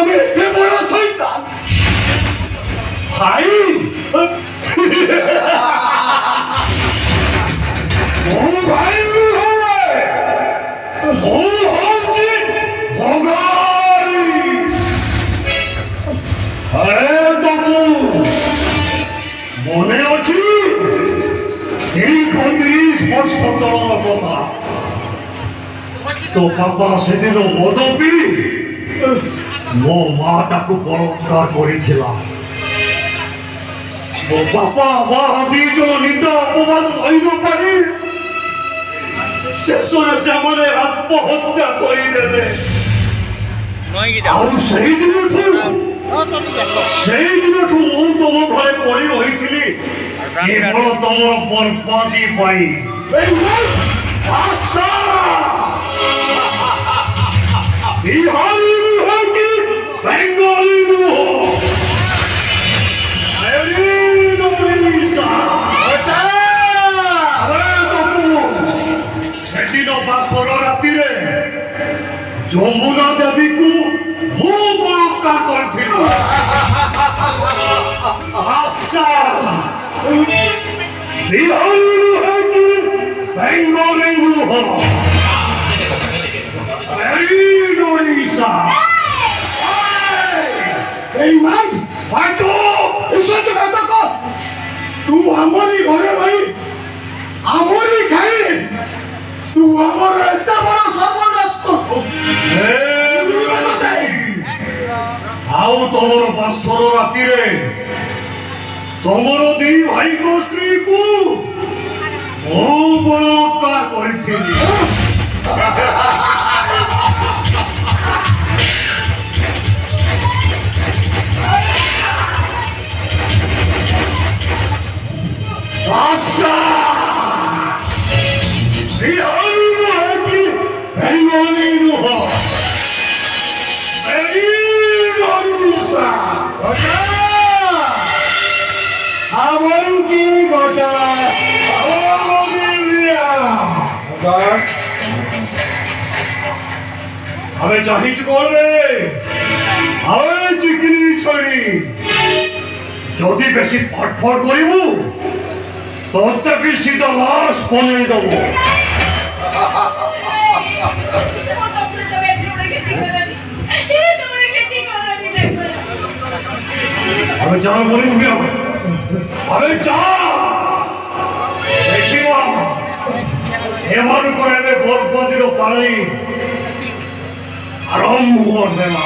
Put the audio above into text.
আমি এতে বড় শয়তান ভাই ও ভাই হবে ও হচ্ছে ভগারি আরে বাবু মনে আছে এই 30 বর্ষ তলার কথা তো বাবা সেদিন মদপি ମୋ ମା ତାକୁ ବଳାତ୍କାର କରିଥିଲା ମୋ ବାପା ମା ଦି ଜଣ ନିଦ ଅପମାନ ସହି ନ ପାରି ଶେଷରେ ସେମାନେ ଆତ୍ମହତ୍ୟା କରିଦେଲେ ଆଉ ସେଇଦିନଠୁ ମୁଁ ତମ ଘରେ ପଡ଼ି ରହିଥିଲି କେବଳ ତମର ବର୍ବାଦୀ ପାଇଁ Bengali Nuho! সেদিন বাসর রাতিরে যমুনা দেবীকে ମୁଁ বলাৎকার କରିଥିଲି আচ্ছা বিহারি নୁହେଁ କି ବେଙ୍ଗଲି ନୁହଁ ଓଡ଼ିଶା এই মান ফাটো এসেছে নাটক তু আমারই ঘরে ভাই আমারই খাই তু আমার এত বড় সর্বনাশ আও তোমার বাসর রাতিরে তোমার ଦି ଭାଇଙ୍କ ସ୍ତ୍ରୀକୁ ମୁଁ ବଳାତ୍କାର କରିଥିଲି Badsah! Bihari nuhe ki Bengali nuho. Very Odisha. Gota. Avan ki gota. Avodiya. Gota. Abe chahi chukol re. Abe chikini chori. যদি বেশি ফটফট করিবু তোরতে কি সিধা লাশ বনিয়ে দেব আমি যা বলি তুমি আরে যা দেখিবা এমন করে বরবাদির পানি আরম্ভ হবে না